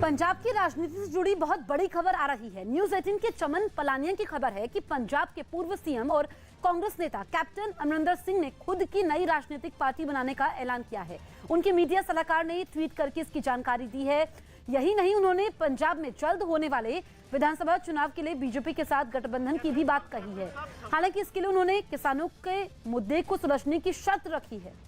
पंजाब की राजनीति से जुड़ी बहुत बड़ी खबर आ रही है। न्यूज़ 18 के चमन पलानिया की खबर है कि पंजाब के पूर्व सीएम और कांग्रेस नेता कैप्टन अमरिंदर सिंह ने खुद की नई राजनीतिक पार्टी बनाने का ऐलान किया है। उनके मीडिया सलाहकार ने ट्वीट करके इसकी जानकारी दी है। यही नहीं, उन्होंने पंजाब में जल्द होने वाले विधानसभा चुनाव के लिए बीजेपी के साथ गठबंधन की भी बात कही है। हालांकि इसके लिए उन्होंने किसानों के मुद्दे को सुलझने की शर्त रखी है।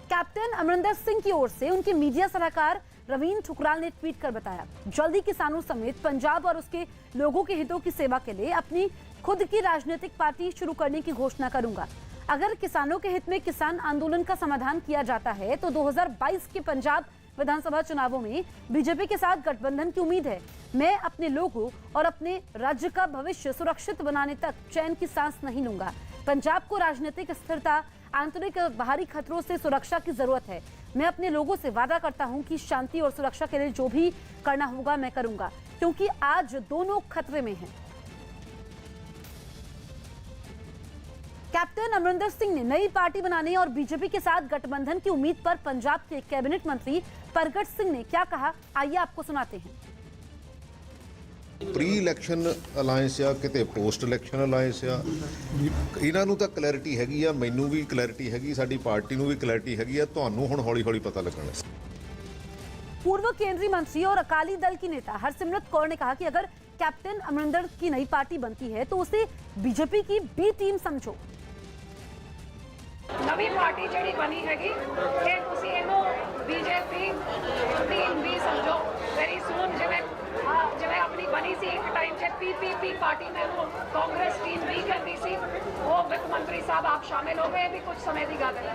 कैप्टन अमरिंदर सिंह की ओर से उनके मीडिया सलाहकार रवीन ठुकराल ने ट्वीट कर बताया, जल्दी किसानों समेत पंजाब और उसके लोगों के हितों की सेवा के लिए अपनी खुद की राजनीतिक पार्टी शुरू करने की घोषणा करूंगा। अगर किसानों के हित में किसान आंदोलन का समाधान किया जाता है तो 2022 के पंजाब विधानसभा चुनावों में बीजेपी के साथ गठबंधन की उम्मीद है। मैं अपने लोगों और अपने राज्य का भविष्य सुरक्षित बनाने तक चैन की सांस नहीं लूंगा। पंजाब को राजनीतिक स्थिरता, आंतरिक और बाहरी खतरों से सुरक्षा की जरूरत है। मैं अपने लोगों से वादा करता हूं कि शांति और सुरक्षा के लिए जो भी करना होगा मैं करूंगा, क्योंकि आज दोनों खतरे में हैं। कैप्टन अमरिंदर सिंह ने नई पार्टी बनाने और बीजेपी के साथ गठबंधन की उम्मीद पर पंजाब के कैबिनेट मंत्री परगट सिंह ने क्या कहा, आइए आपको सुनाते हैं। प्री इलैक्शन अलायंस या किते पोस्ट इलैक्शन अलायंस या इन्हां नूं तां क्लैरिटी हैगी आ, मैनूं भी क्लैरिटी हैगी, साडी पार्टी नूं भी क्लैरिटी हैगी आ, तुहानूं हुण हौली-हौली पता लगना है। पूर्व केंद्रीय मंत्री और अकाली दल की नेता हरसिमरत कौर ने कहा कि अगर कैप्टन अमरिंदर की नई पार्टी बनती है तो उसे बीजेपी की बी टीम समझो। नवी पार्टी ਜਿਹੜੀ ਬਣੀ ਹੈਗੀ ਇਹ ਤੁਸੀਂ ਇਹਨੂੰ ਬੀਜੇਪੀ ਟੀਮ ਵੀ ਸਮਝੋ। ਵੈਰੀ ਸੂਨ ਜਿਵੇਂ ਆਪਣੀ ਬਣੀ ਸੀ ਇੱਕ ਟਾਈਮ 'ਚ ਪੀਪੀਪੀ ਪਾਰਟੀ में वो कांग्रेस टीम भी कहती सी, वो वित्त मंत्री साहब आप शामिल हो गए भी कुछ समय की गल है।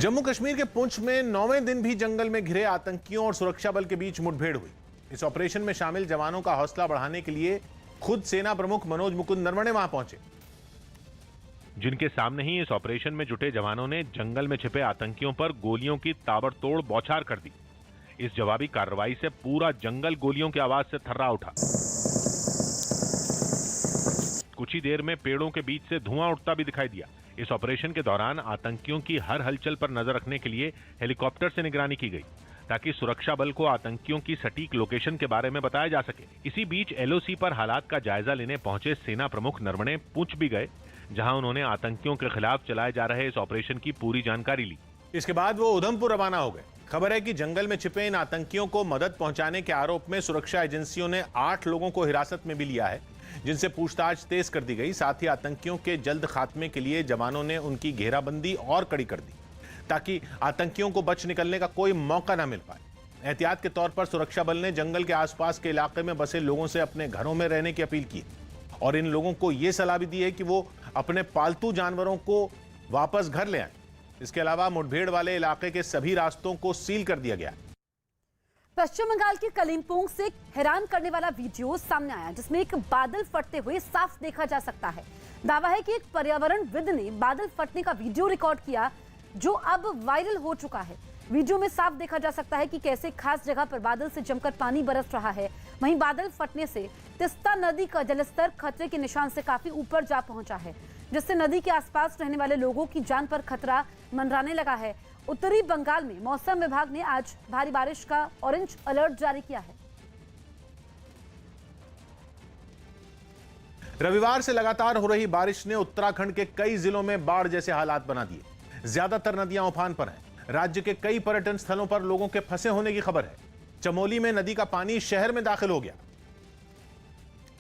जम्मू कश्मीर के पुंछ में 9वें दिन भी जंगल में घिरे आतंकियों और सुरक्षा बल के बीच मुठभेड़ हुई। इस ऑपरेशन में शामिल जवानों का हौसला बढ़ाने के लिए खुद सेना प्रमुख मनोज मुकुंद नरवणे वहां पहुंचे, जिनके सामने ही इस ऑपरेशन में जुटे जवानों ने जंगल में छिपे आतंकियों पर गोलियों की ताबड़तोड़ बौछार कर दी। इस जवाबी कार्रवाई से पूरा जंगल गोलियों की आवाज से थर्रा उठा। कुछ ही देर में पेड़ों के बीच से धुआं उठता भी दिखाई दिया। इस ऑपरेशन के दौरान आतंकियों की हर हलचल पर नजर रखने के लिए हेलीकॉप्टर से निगरानी की गई, ताकि सुरक्षा बल को आतंकियों की सटीक लोकेशन के बारे में बताया जा सके। इसी बीच एलओसी पर हालात का जायजा लेने पहुंचे सेना प्रमुख नरवणे पुंछ भी गए, जहां उन्होंने आतंकियों के खिलाफ चलाए जा रहे इस ऑपरेशन की पूरी जानकारी ली। इसके बाद वो उधमपुर रवाना हो गए। खबर है कि जंगल में छिपे इन आतंकियों को मदद पहुंचाने के आरोप में सुरक्षा एजेंसियों ने 8 लोगों को हिरासत में भी लिया है, जिनसे पूछताछ तेज कर दी गई। साथ ही आतंकियों के जल्द खात्मे के लिए जवानों ने उनकी घेराबंदी और कड़ी कर दी, ताकि आतंकियों को बच निकलने का कोई मौका न मिल पाए। एहतियात के तौर पर सुरक्षा बल ने जंगल के आसपास के इलाके में बसे लोगों से अपने घरों में रहने की अपील की और इन लोगों को यह सलाह भी दी है कि वो अपने पालतू जानवरों को वापस घर ले आए। इसके अलावा मुठभेड़ वाले इलाके के सभी रास्तों को सील कर दिया गया। पश्चिम बंगाल के कलिम्पोंग से हैरान करने वाला वीडियो सामने आया, जिसमें एक बादल फटते हुए साफ देखा जा सकता है। दावा है कि एक पर्यावरणविद ने बादल फटने का वीडियो रिकॉर्ड किया, जो अब वायरल हो चुका है। वीडियो में साफ देखा जा सकता है कि कैसे खास जगह पर बादल से जमकर पानी बरस रहा है। वहीं बादल फटने से तिस्ता नदी का जलस्तर खतरे के निशान से काफी ऊपर जा पहुंचा है, जिससे नदी के आसपास रहने वाले लोगों की जान पर खतरा मंडराने लगा है। उत्तरी बंगाल में मौसम विभाग ने आज भारी बारिश का ऑरेंज अलर्ट जारी किया है। रविवार से लगातार हो रही बारिश ने उत्तराखंड के कई जिलों में बाढ़ जैसे हालात बना दिए। ज्यादातर नदियां उफान पर हैं। राज्य के कई पर्यटन स्थलों पर लोगों के फंसे होने की खबर है। चमोली में नदी का पानी शहर में दाखिल हो गया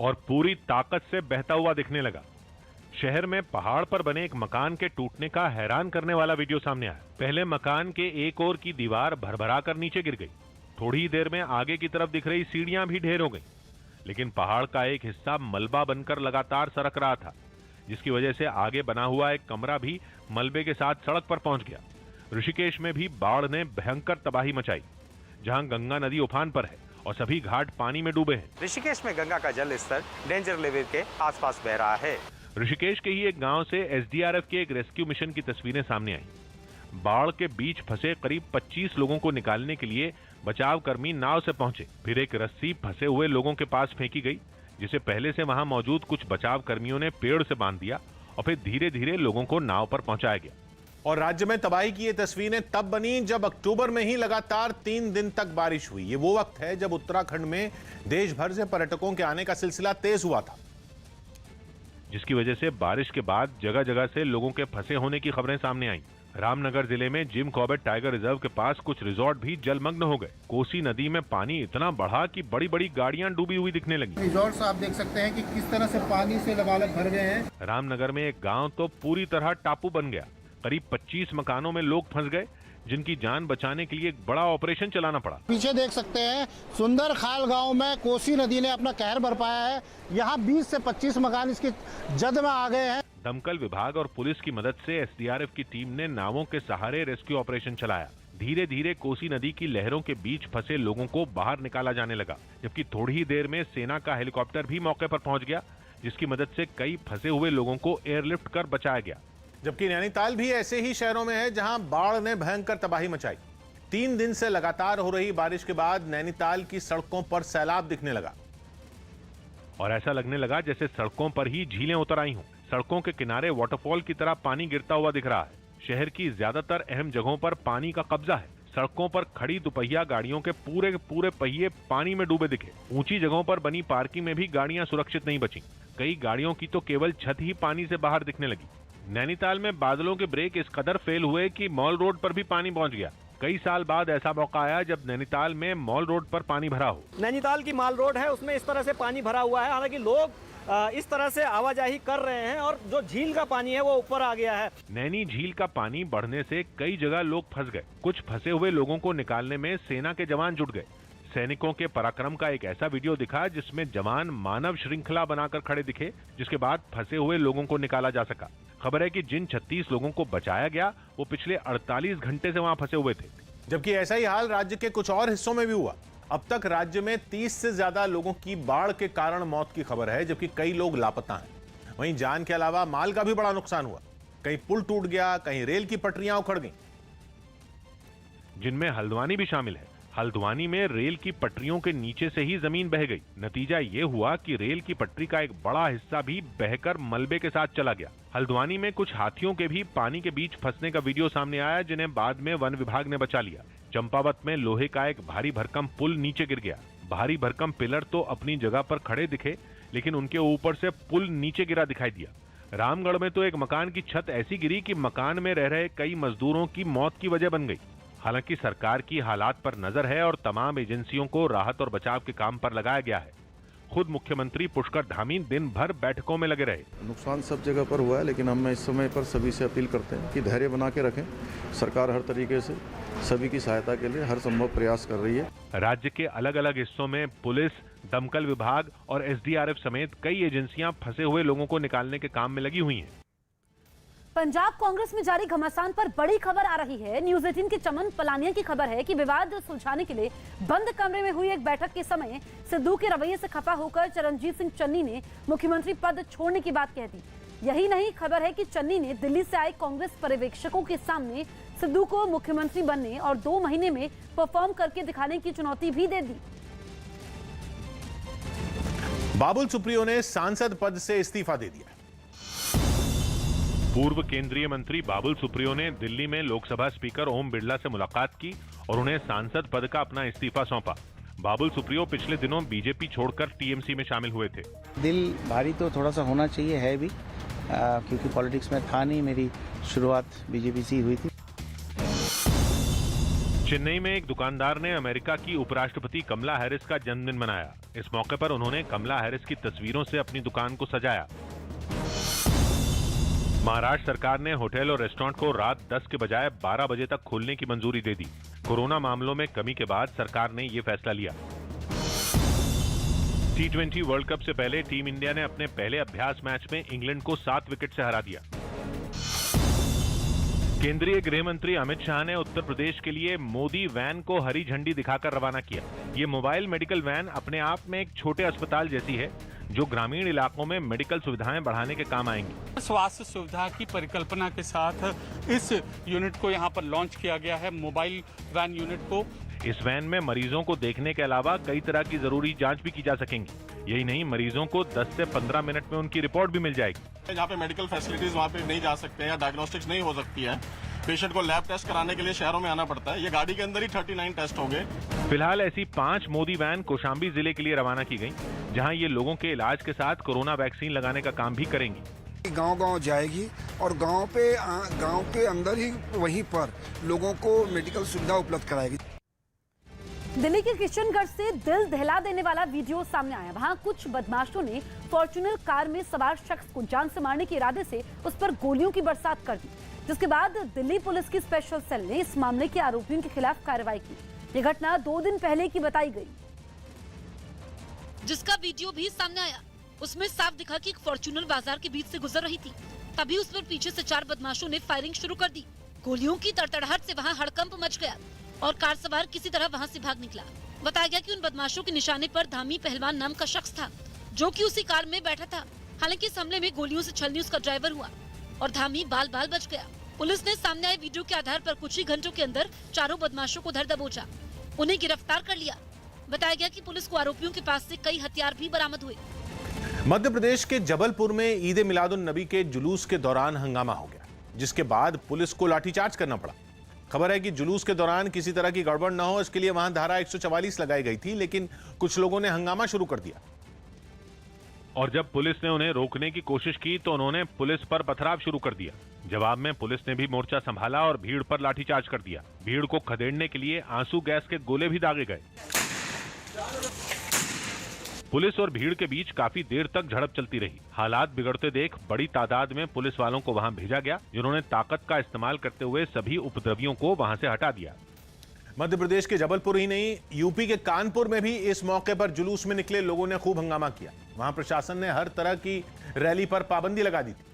और पूरी ताकत से बहता हुआ दिखने लगा। शहर में पहाड़ पर बने एक मकान के टूटने का हैरान करने वाला वीडियो सामने आया। पहले मकान के एक ओर की दीवार भरभरा कर नीचे गिर गई। थोड़ी ही देर में आगे की तरफ दिख रही सीढ़ियां भी ढेर हो गई, लेकिन पहाड़ का एक हिस्सा मलबा बनकर लगातार सरक रहा था, जिसकी वजह से आगे बना हुआ एक कमरा भी मलबे के साथ सड़क पर पहुंच गया। ऋषिकेश में भी बाढ़ ने भयंकर तबाही मचाई, जहां गंगा नदी उफान पर है और सभी घाट पानी में डूबे हैं। ऋषिकेश में गंगा का जल स्तर डेंजर लेवल के आसपास बह रहा है। ऋषिकेश के ही एक गांव से एसडीआरएफ के एक रेस्क्यू मिशन की तस्वीरें सामने आई। बाढ़ के बीच फंसे करीब 25 लोगों को निकालने के लिए बचाव कर्मी नाव से पहुंचे। फिर एक रस्सी फंसे हुए लोगों के पास फेंकी गई, जिसे पहले से वहां मौजूद कुछ बचाव कर्मियों ने पेड़ से बांध दिया और फिर धीरे धीरे लोगों को नाव पर पहुंचाया गया। और राज्य में तबाही की ये तस्वीरें तब बनी जब अक्टूबर में ही लगातार 3 दिन तक बारिश हुई। ये वो वक्त है जब उत्तराखंड में देश भर से पर्यटकों के आने का सिलसिला तेज हुआ था, जिसकी वजह से बारिश के बाद जगह जगह से लोगों के फंसे होने की खबरें सामने आईं। रामनगर जिले में जिम कॉर्बेट टाइगर रिजर्व के पास कुछ रिजॉर्ट भी जलमग्न हो गए। कोसी नदी में पानी इतना बढ़ा कि बड़ी बड़ी गाड़ियां डूबी हुई दिखने लगी। रिजॉर्ट्स आप देख सकते हैं कि किस तरह से पानी से लबालब भर गए हैं। रामनगर में एक गांव तो पूरी तरह टापू बन गया। करीब 25 मकानों में लोग फंस गए, जिनकी जान बचाने के लिए एक बड़ा ऑपरेशन चलाना पड़ा। पीछे देख सकते हैं सुंदर खाल गांव में कोसी नदी ने अपना कहर बरपाया है। यहाँ 20 से 25 मकान इसकी जद में आ गए हैं। दमकल विभाग और पुलिस की मदद से एसडीआरएफ की टीम ने नावों के सहारे रेस्क्यू ऑपरेशन चलाया। धीरे धीरे कोसी नदी की लहरों के बीच फंसे लोगों को बाहर निकाला जाने लगा, जबकि थोड़ी ही देर में सेना का हेलीकॉप्टर भी मौके पर पहुंच गया, जिसकी मदद से कई फंसे हुए लोगों को एयरलिफ्ट कर बचाया गया। जबकि नैनीताल भी ऐसे ही शहरों में है जहां बाढ़ ने भयंकर तबाही मचाई। 3 दिन से लगातार हो रही बारिश के बाद नैनीताल की सड़कों पर सैलाब दिखने लगा और ऐसा लगने लगा जैसे सड़कों पर ही झीलें उतर आई हों। सड़कों के किनारे वाटरफॉल की तरह पानी गिरता हुआ दिख रहा है। शहर की ज्यादातर अहम जगहों पर पानी का कब्जा है। सड़कों पर खड़ी दुपहिया गाड़ियों के पूरे पहिए पानी में डूबे दिखे। ऊंची जगहों पर बनी पार्किंग में भी गाड़ियां सुरक्षित नहीं बची। कई गाड़ियों की तो केवल छत ही पानी से बाहर दिखने लगी। नैनीताल में बादलों के ब्रेक इस कदर फेल हुए कि मॉल रोड पर भी पानी पहुंच गया। कई साल बाद ऐसा मौका आया जब नैनीताल में मॉल रोड पर पानी भरा हो। नैनीताल की माल रोड है, उसमें इस तरह से पानी भरा हुआ है। हालांकि लोग इस तरह से आवाजाही कर रहे हैं और जो झील का पानी है वो ऊपर आ गया है। नैनी झील का पानी बढ़ने से कई जगह लोग फंस गए। कुछ फंसे हुए लोगों को निकालने में सेना के जवान जुट गए। सैनिकों के पराक्रम का एक ऐसा वीडियो दिखा जिसमें जवान मानव श्रृंखला बनाकर खड़े दिखे, जिसके बाद फंसे हुए लोगों को निकाला जा सका। खबर है कि जिन 36 लोगों को बचाया गया वो पिछले 48 घंटे से वहां फंसे हुए थे। जबकि ऐसा ही हाल राज्य के कुछ और हिस्सों में भी हुआ। अब तक राज्य में 30 से ज्यादा लोगों की बाढ़ के कारण मौत की खबर है, जबकि कई लोग लापता हैं। वहीं जान के अलावा माल का भी बड़ा नुकसान हुआ। कहीं पुल टूट गया, कहीं रेल की पटरियां उखड़ गईं, जिनमें हल्द्वानी भी शामिल है। हल्द्वानी में रेल की पटरियों के नीचे से ही जमीन बह गई। नतीजा ये हुआ कि रेल की पटरी का एक बड़ा हिस्सा भी बहकर मलबे के साथ चला गया। हल्द्वानी में कुछ हाथियों के भी पानी के बीच फंसने का वीडियो सामने आया, जिन्हें बाद में वन विभाग ने बचा लिया। चंपावत में लोहे का एक भारी भरकम पुल नीचे गिर गया। भारी भरकम पिलर तो अपनी जगह पर खड़े दिखे, लेकिन उनके ऊपर से पुल नीचे गिरा दिखाई दिया। रामगढ़ में तो एक मकान की छत ऐसी गिरी कि मकान में रह रहे कई मजदूरों की मौत की वजह बन गई। हालांकि सरकार की हालात पर नजर है और तमाम एजेंसियों को राहत और बचाव के काम पर लगाया गया है। खुद मुख्यमंत्री पुष्कर धामी दिन भर बैठकों में लगे रहे। नुकसान सब जगह पर हुआ है, लेकिन हम इस समय पर सभी से अपील करते हैं कि धैर्य बना के रखें। सरकार हर तरीके से सभी की सहायता के लिए हर संभव प्रयास कर रही है। राज्य के अलग अलग हिस्सों में पुलिस, दमकल विभाग और एसडीआरएफ समेत कई एजेंसियां फंसे हुए लोगों को निकालने के काम में लगी हुई हैं। पंजाब कांग्रेस में जारी घमासान पर बड़ी खबर आ रही है। न्यूज 18 के चमन पलानिया की खबर है कि विवाद सुलझाने के लिए बंद कमरे में हुई एक बैठक के समय सिद्धू के रवैये से खफा होकर चरणजीत सिंह चन्नी ने मुख्यमंत्री पद छोड़ने की बात कह दी। यही नहीं, खबर है कि चन्नी ने दिल्ली से आए कांग्रेस पर्यवेक्षकों के सामने सिद्धू को मुख्यमंत्री बनने और 2 महीने में परफॉर्म करके दिखाने की चुनौती भी दे दी। बाबुल सुप्रियो ने सांसद पद से इस्तीफा दे दिया। पूर्व केंद्रीय मंत्री बाबुल सुप्रियो ने दिल्ली में लोकसभा स्पीकर ओम बिरला से मुलाकात की और उन्हें सांसद पद का अपना इस्तीफा सौंपा। बाबुल सुप्रियो पिछले दिनों बीजेपी छोड़कर टीएमसी में शामिल हुए थे। दिल भारी तो थोड़ा सा होना चाहिए, है भी, क्योंकि पॉलिटिक्स में था नहीं। मेरी शुरुआत बीजेपी से ही हुई थी। चेन्नई में एक दुकानदार ने अमेरिका की उपराष्ट्रपति कमला हैरिस का जन्मदिन मनाया। इस मौके पर उन्होंने कमला हैरिस की तस्वीरों से अपनी दुकान को सजाया। महाराष्ट्र सरकार ने होटल और रेस्टोरेंट को रात 10 के बजाय 12 बजे तक खोलने की मंजूरी दे दी। कोरोना मामलों में कमी के बाद सरकार ने यह फैसला लिया। T20 वर्ल्ड कप से पहले टीम इंडिया ने अपने पहले अभ्यास मैच में इंग्लैंड को 7 विकेट से हरा दिया। केंद्रीय गृह मंत्री अमित शाह ने उत्तर प्रदेश के लिए मोदी वैन को हरी झंडी दिखाकर रवाना किया। ये मोबाइल मेडिकल वैन अपने आप में एक छोटे अस्पताल जैसी है, जो ग्रामीण इलाकों में मेडिकल सुविधाएं बढ़ाने के काम आएंगी। स्वास्थ्य सुविधा की परिकल्पना के साथ इस यूनिट को यहां पर लॉन्च किया गया है, मोबाइल वैन यूनिट को। इस वैन में मरीजों को देखने के अलावा कई तरह की जरूरी जांच भी की जा सकेंगी। यही नहीं, मरीजों को 10 से 15 मिनट में उनकी रिपोर्ट भी मिल जाएगी। जहाँ पे मेडिकल फैसिलिटीज वहाँ पे नहीं जा सकते हैं या डायग्नोस्टिक्स नहीं हो सकती है, पेशेंट को लैब टेस्ट कराने के लिए शहरों में आना पड़ता है। ये गाड़ी के अंदर ही 39 टेस्ट हो गए। फिलहाल ऐसी 5 मोदी वैन कौशाम्बी जिले के लिए रवाना की गई, जहां ये लोगों के इलाज के साथ कोरोना वैक्सीन लगाने का काम भी करेंगी। गांव-गांव जाएगी और गांव के अंदर ही वहीं पर लोगों को मेडिकल सुविधा उपलब्ध कराएगी। दिल्ली के किशनगढ़ से दिल दहला देने वाला वीडियो सामने आया। वहां कुछ बदमाशों ने फॉर्च्यूनर कार में सवार शख्स को जान से मारने के इरादे से उस पर गोलियों की बरसात कर दी, जिसके बाद दिल्ली पुलिस की स्पेशल सेल ने इस मामले के आरोपियों के खिलाफ कार्रवाई की। ये घटना 2 दिन पहले की बताई गई, जिसका वीडियो भी सामने आया। उसमें साफ दिखा कि एक फॉर्च्यूनर बाजार के बीच से गुजर रही थी, तभी उस पर पीछे से 4 बदमाशों ने फायरिंग शुरू कर दी। गोलियों की तड़तड़ाहट से वहां हड़कंप मच गया और कार सवार किसी तरह वहां से भाग निकला। बताया गया कि उन बदमाशों के निशाने पर धामी पहलवान नाम का शख्स था, जो कि उसी कार में बैठा था। हालांकि इस हमले में गोलियों से छलनी उसका ड्राइवर हुआ और धामी बाल बाल बच गया। पुलिस ने सामने आए वीडियो के आधार पर कुछ ही घंटों के अंदर 4 बदमाशों को धर दबोचा, उन्हें गिरफ्तार कर लिया। बताया गया कि पुलिस को आरोपियों के पास से कई हथियार भी बरामद हुए। मध्य प्रदेश के जबलपुर में ईद मिलादुन नबी के जुलूस के दौरान हंगामा हो गया, जिसके बाद पुलिस को लाठीचार्ज करना पड़ा। खबर है कि जुलूस के दौरान किसी तरह की गड़बड़ न हो, इसके लिए वहां धारा 144 लगाई गई थी, लेकिन कुछ लोगों ने हंगामा शुरू कर दिया और जब पुलिस ने उन्हें रोकने की कोशिश की तो उन्होंने पुलिस पर पथराव शुरू कर दिया। जवाब में पुलिस ने भी मोर्चा संभाला और भीड़ पर लाठीचार्ज कर दिया। भीड़ को खदेड़ने के लिए आंसू गैस के गोले भी दागे गए। पुलिस और भीड़ के बीच काफी देर तक झड़प चलती रही। हालात बिगड़ते देख बड़ी तादाद में पुलिस वालों को वहां भेजा गया, जिन्होंने ताकत का इस्तेमाल करते हुए सभी उपद्रवियों को वहां से हटा दिया। मध्य प्रदेश के जबलपुर ही नहीं, यूपी के कानपुर में भी इस मौके पर जुलूस में निकले लोगों ने खूब हंगामा किया। वहां प्रशासन ने हर तरह की रैली पर पाबंदी लगा दी थी,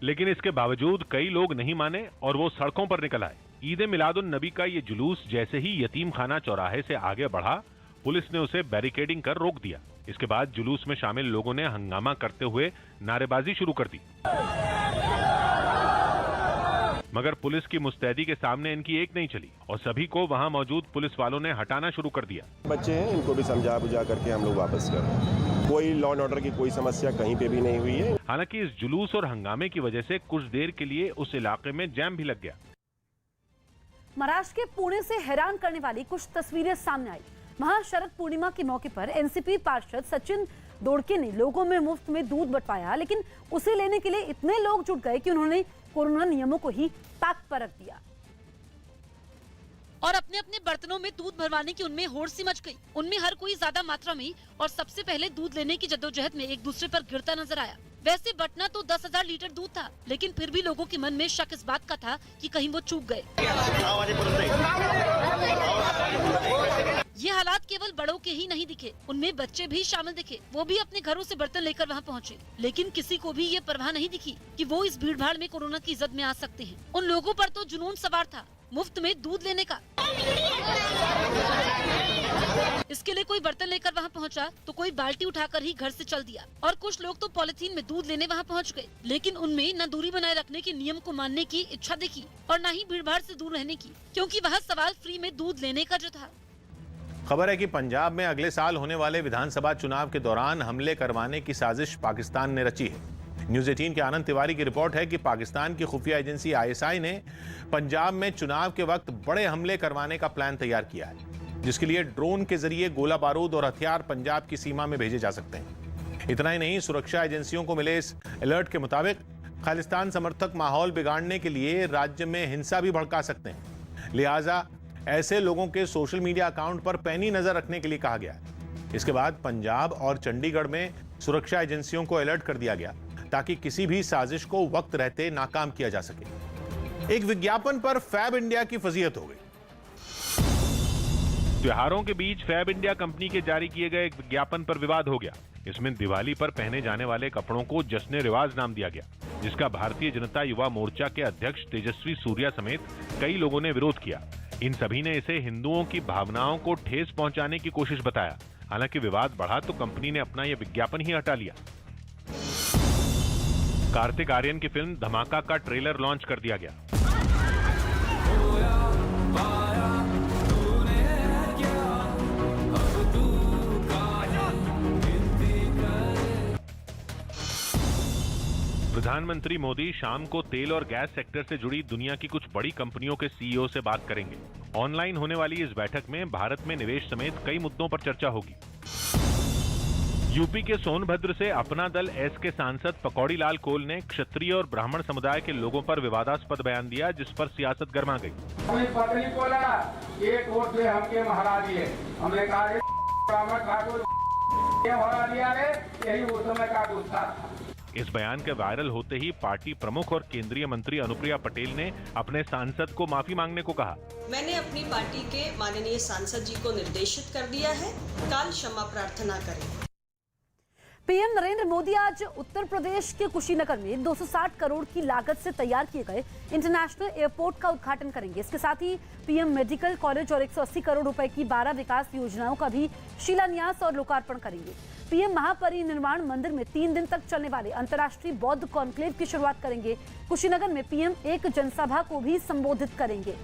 लेकिन इसके बावजूद कई लोग नहीं माने और वो सड़कों पर निकल आए। ईद मिलादुन नबी का ये जुलूस जैसे ही यतीम खाना चौराहे से आगे बढ़ा, पुलिस ने उसे बैरिकेडिंग कर रोक दिया। इसके बाद जुलूस में शामिल लोगों ने हंगामा करते हुए नारेबाजी शुरू कर दी, मगर पुलिस की मुस्तैदी के सामने इनकी एक नहीं चली और सभी को वहां मौजूद पुलिस वालों ने हटाना शुरू कर दिया। बच्चे हैं, इनको भी समझा बुझा करके हम लोग वापस कर रहे हैं। कोई लॉ एंड ऑर्डर की कोई समस्या कहीं पे भी नहीं हुई है। हालांकि इस जुलूस और हंगामे की वजह से कुछ देर के लिए उस इलाके में जैम भी लग गया। महाराष्ट्र के पुणे से हैरान करने वाली कुछ तस्वीरें सामने आई। वहां शरद पूर्णिमा के मौके पर एनसीपी पार्षद सचिन दोड़के ने लोगों में मुफ्त में दूध बंटवाया, लेकिन उसे लेने के लिए इतने लोग जुट गए कि उन्होंने कोरोना नियमों को ही ताक पर रख दिया और अपने अपने बर्तनों में दूध भरवाने की उनमें होड़ सी मच गई। उनमें हर कोई ज्यादा मात्रा में और सबसे पहले दूध लेने की जद्दोजहद में एक दूसरे पर गिरता नजर आया। वैसे बटना तो 10,000 लीटर दूध था, लेकिन फिर भी लोगों के मन में शक इस बात का था कि कहीं वो चूक गए। ये हालात केवल बड़ों के ही नहीं दिखे, उनमें बच्चे भी शामिल दिखे। वो भी अपने घरों से बर्तन लेकर वहाँ पहुँचे, लेकिन किसी को भी ये परवाह नहीं दिखी कि वो इस भीड़-भाड़ में कोरोना की जद में आ सकते हैं। उन लोगों पर तो जुनून सवार था मुफ्त में दूध लेने का। इसके लिए कोई बर्तन लेकर वहाँ पहुँचा तो कोई बाल्टी उठाकर ही घर से चल दिया और कुछ लोग तो पॉलिथीन में दूध लेने वहाँ पहुँच गए, लेकिन उनमें न दूरी बनाए रखने के नियम को मानने की इच्छा दिखी और न ही भीड़-भाड़ से दूर रहने की, क्योंकि वहाँ सवाल फ्री में दूध लेने का जो था। खबर है कि पंजाब में अगले साल होने वाले विधानसभा चुनाव के दौरान हमले करवाने की साजिश पाकिस्तान ने रची है। न्यूज़ 18 के आनंद तिवारी की रिपोर्ट है कि पाकिस्तान की खुफिया एजेंसी ISI ने पंजाब में चुनाव के वक्त बड़े हमले करवाने का प्लान तैयार किया है, जिसके लिए ड्रोन के जरिए गोला बारूद और हथियार पंजाब की सीमा में भेजे जा सकते हैं। इतना ही नहीं, सुरक्षा एजेंसियों को मिले इस अलर्ट के मुताबिक खालिस्तान समर्थक माहौल बिगाड़ने के लिए राज्य में हिंसा भी भड़का सकते हैं। लिहाजा ऐसे लोगों के सोशल मीडिया अकाउंट पर पैनी नजर रखने के लिए कहा गया है। इसके बाद पंजाब और चंडीगढ़ में सुरक्षा एजेंसियों को अलर्ट कर दिया गया ताकि किसी भी साजिश को वक्त रहते नाकाम किया जा सके। एक विज्ञापन पर फैब इंडिया की फजीहत हो गई। त्योहारों के बीच फैब इंडिया कंपनी के जारी किए गए एक विज्ञापन पर विवाद हो गया। इसमें दिवाली पर पहने जाने वाले कपड़ों को जश्न रिवाज नाम दिया गया, जिसका भारतीय जनता युवा मोर्चा के अध्यक्ष तेजस्वी सूर्या समेत कई लोगों ने विरोध किया। इन सभी ने इसे हिंदुओं की भावनाओं को ठेस पहुंचाने की कोशिश बताया। हालांकि विवाद बढ़ा तो कंपनी ने अपना यह विज्ञापन ही हटा लिया। कार्तिक आर्यन की फिल्म धमाका का ट्रेलर लॉन्च कर दिया गया। प्रधानमंत्री मोदी शाम को तेल और गैस सेक्टर से जुड़ी दुनिया की कुछ बड़ी कंपनियों के सीईओ से बात करेंगे। ऑनलाइन होने वाली इस बैठक में भारत में निवेश समेत कई मुद्दों पर चर्चा होगी। यूपी के सोनभद्र से अपना दल एस के सांसद पकौड़ी लाल कोल ने क्षत्रिय और ब्राह्मण समुदाय के लोगों पर विवादास्पद बयान दिया, जिस पर सियासत गर्मा गई। इस बयान के वायरल होते ही पार्टी प्रमुख और केंद्रीय मंत्री अनुप्रिया पटेल ने अपने सांसद को माफी मांगने को कहा। मैंने अपनी पार्टी के माननीय सांसद जी को निर्देशित कर दिया है, काल क्षमा प्रार्थना करें। पीएम नरेंद्र मोदी आज उत्तर प्रदेश के कुशीनगर में 260 करोड़ की लागत से तैयार किए गए इंटरनेशनल एयरपोर्ट का उद्घाटन करेंगे। इसके साथ ही पीएम मेडिकल कॉलेज और 180 करोड़ रुपए की 12 विकास योजनाओं का भी शिलान्यास और लोकार्पण करेंगे। पीएम महापरिनिर्वाण मंदिर में 3 दिन तक चलने वाले अंतर्राष्ट्रीय बौद्ध कॉन्क्लेव की शुरुआत करेंगे। कुशीनगर में पीएम एक जनसभा को भी संबोधित करेंगे।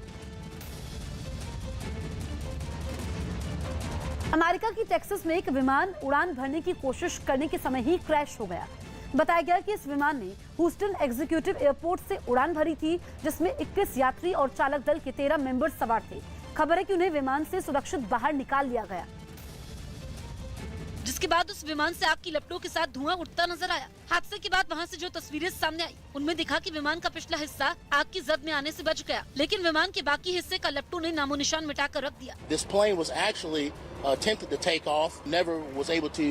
अमेरिका की टेक्सास में एक विमान उड़ान भरने की कोशिश करने के समय ही क्रैश हो गया। बताया गया कि इस विमान ने ह्यूस्टन एग्जीक्यूटिव एयरपोर्ट से उड़ान भरी थी, जिसमें 21 यात्री और चालक दल के 13 मेंबर सवार थे। खबर है कि उन्हें विमान से सुरक्षित बाहर निकाल लिया गया, जिसके बाद उस विमान से आग की लपटों के साथ धुआं उठता नजर आया। हादसे के बाद वहां से जो तस्वीरें सामने आई, उनमें दिखा कि विमान का पिछला हिस्सा आग की जद में आने से बच गया, लेकिन विमान के बाकी हिस्से का लपटों ने नामो निशान मिटाकर रख दिया। This plane was actually attempted to take off, never was able to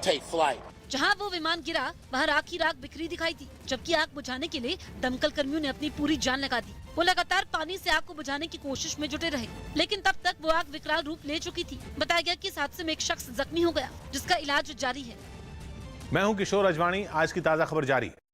take flight. जहां वो विमान गिरा वहां राख ही राख बिखरी दिखाई दी, जबकि आग बुझाने के लिए दमकल कर्मियों ने अपनी पूरी जान लगा दी। वो लगातार पानी से आग को बुझाने की कोशिश में जुटे रहे, लेकिन तब तक वो आग विकराल रूप ले चुकी थी। बताया गया कि इस हादसे में एक शख्स जख्मी हो गया, जिसका इलाज जारी है। मैं हूं किशोर अजवाणी। आज की ताजा खबर जारी है।